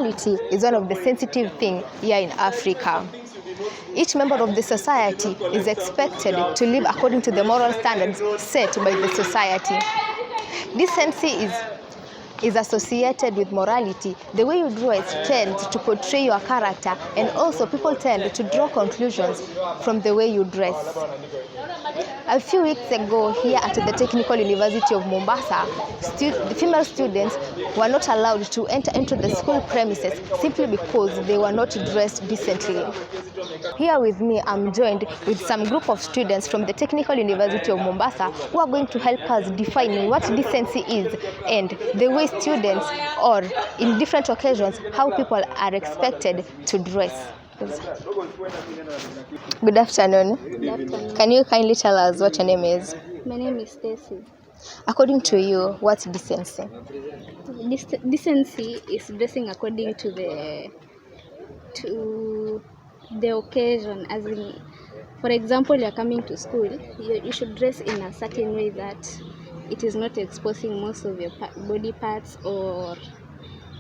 Morality is one of the sensitive things here in Africa. Each member of the society is expected to live according to the moral standards set by the society. Decency is associated with morality. The way you dress tends to portray your character, and also people tend to draw conclusions from the way you dress. A few weeks ago here at the Technical University of Mombasa, the female students were not allowed to enter into the school premises simply because they were not dressed decently. Here with me, I'm joined with some group of students from the Technical University of Mombasa who are going to help us define what decency is and the way students, or in different occasions, how people are expected to dress. Good afternoon. Good afternoon. Can you kindly tell us what your name is? My name is Stacy. According to you, what's decency? Decency is dressing according to the occasion. As in, for example, you're coming to school, you should dress in a certain way that it is not exposing most of your body parts, or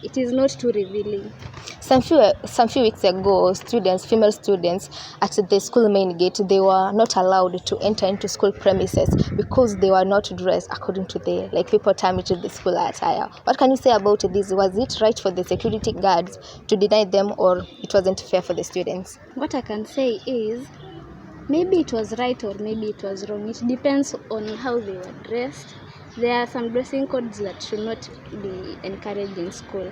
it is not too revealing. Some few weeks ago, female students at the school main gate, they were not allowed to enter into school premises because they were not dressed according to people term it the school attire. What can you say about this? Was it right for the security guards to deny them, or it wasn't fair for the students? What I can say is, maybe it was right or maybe it was wrong. It depends on how they were dressed. There are some dressing codes that should not be encouraged in school.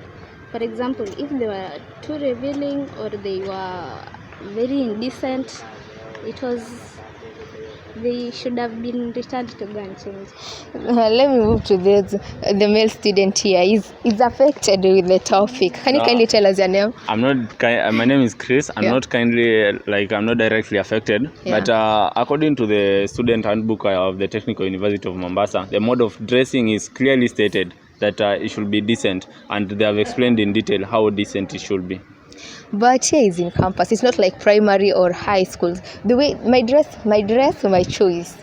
For example, if they were too revealing or they were very indecent, they should have been returned to go and change. Let me move to the male student here. Is affected with the topic. Can you kindly tell us your name? My name is Chris. I'm not directly affected. Yeah. But according to the student handbook of the Technical University of Mombasa, the mode of dressing is clearly stated that it should be decent, and they have explained in detail how decent it should be. But here is in campus. It's not like primary or high schools. The way my dress, my choice.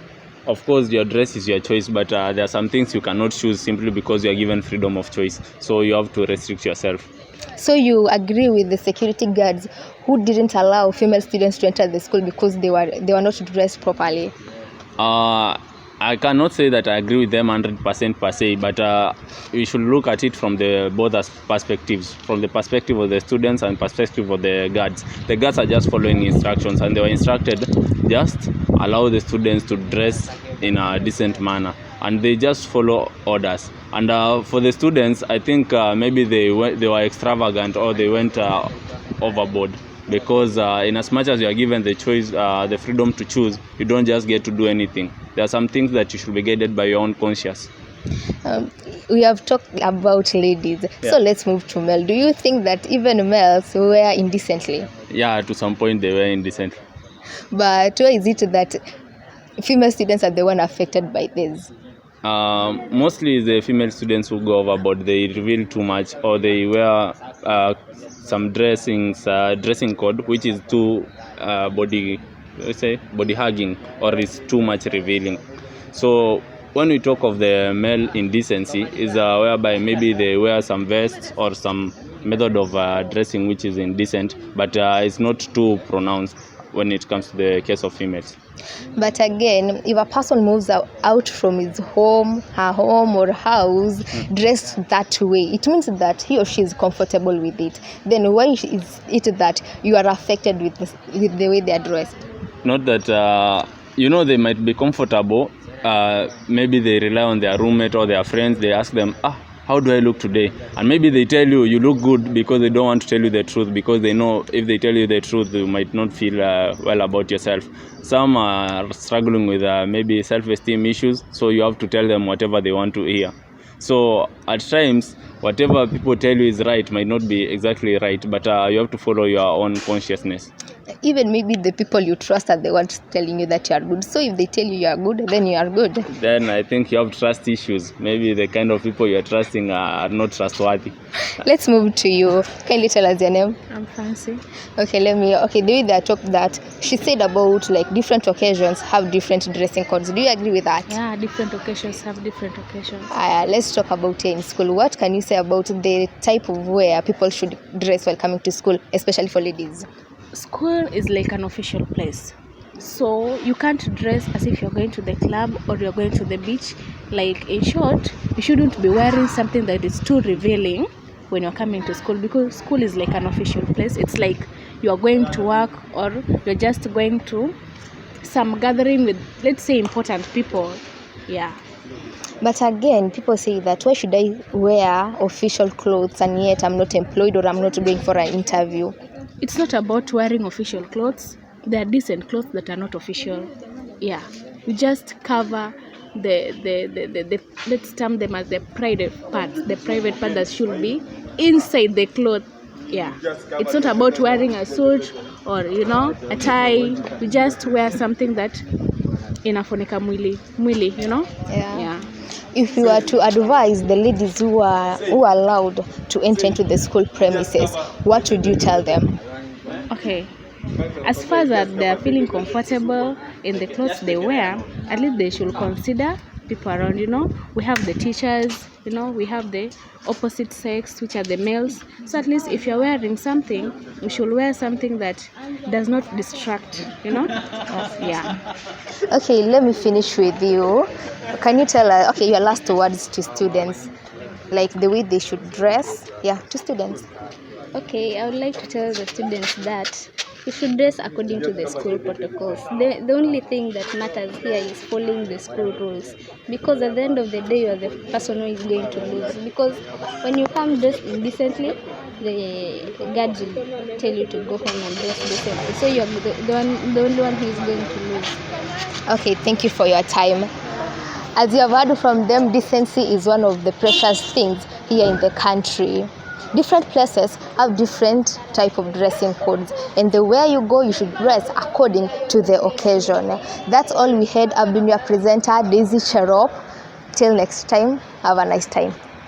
Of course, your dress is your choice, but there are some things you cannot choose simply because you are given freedom of choice. So you have to restrict yourself. So you agree with the security guards who didn't allow female students to enter the school because they were not dressed properly? I cannot say that I agree with them 100% per se, but we should look at it from both perspectives, from the perspective of the students and perspective of the guards. The guards are just following instructions, and they were instructed just allow the students to dress in a decent manner, and they just follow orders. And for the students, I think maybe they were extravagant, or they went overboard. Because in as much as you are given the choice, the freedom to choose, you don't just get to do anything. There are some things that you should be guided by your own conscience. We have talked about ladies, yeah. So let's move to male. Do you think that even males wear indecently? Yeah, to some point they were indecent. But why is it that female students are the one affected by this? Mostly the female students who go overboard. They reveal too much, or they wear some dressing code which is too body hugging, or is too much revealing. So when we talk of the male indecency, is whereby maybe they wear some vests or some method of dressing which is indecent, but it's not too pronounced when it comes to the case of females. But again, if a person moves out from his home, her home or house, dressed that way, it means that he or she is comfortable with it. Then why is it that you are affected with the way they are dressed? Not that, they might be comfortable. Maybe they rely on their roommate or their friends. They ask them, how do I look today? And maybe they tell you look good because they don't want to tell you the truth, because they know if they tell you the truth, you might not feel well about yourself. Some are struggling with maybe self-esteem issues, so you have to tell them whatever they want to hear. So at times, whatever people tell you is right might not be exactly right, but you have to follow your own consciousness. Even maybe the people you trust are the ones telling you that you are good. So if they tell you are good, then you are good. Then I think you have trust issues. Maybe the kind of people you are trusting are not trustworthy. Let's move to you. Can you tell us your name? I'm Fancy. Okay, the way they talk that she said about like different occasions have different dressing codes. Do you agree with that? Yeah, different occasions have different occasions. Let's talk about here in school. What can you say about the type of wear people should dress while coming to school, especially for ladies? School is like an official place, so you can't dress as if you're going to the club or you're going to the beach. Like, in short, you shouldn't be wearing something that is too revealing when you're coming to school, because school is like an official place. It's like you're going to work, or you're just going to some gathering with, let's say, important people. Yeah. But again, people say that why should I wear official clothes and yet I'm not employed or I'm not going for an interview? It's not about wearing official clothes. There are decent clothes that are not official. Yeah, you just cover the let's term them as the private parts that should be inside the cloth. Yeah, it's not about wearing a suit or a tie. You just wear something that inafunika mwili. Yeah. If you are to advise the ladies who are allowed to enter into the school premises, what would you tell them? Okay, as far as they are feeling comfortable in the clothes they wear, at least they should consider people around. We have the teachers, we have the opposite sex, which are the males. So at least if you're wearing something, you should wear something that does not distract. Yeah. Okay, let me finish with you. Can you tell us, your last words to students, like the way they should dress? Yeah, to students. Okay, I would like to tell the students that you should dress according to the school protocols. The only thing that matters here is following the school rules, because at the end of the day, you are the person who is going to lose. Because when you come dressed indecently, the guards will tell you to go home and dress decently. So you are the only one who is going to lose. Okay, thank you for your time. As you have heard from them, decency is one of the precious things here in the country. Different places have different type of dressing codes, and the way you go, you should dress according to the occasion. That's all we had. I've been your presenter, Daisy Cherop. Till next time, have a nice time.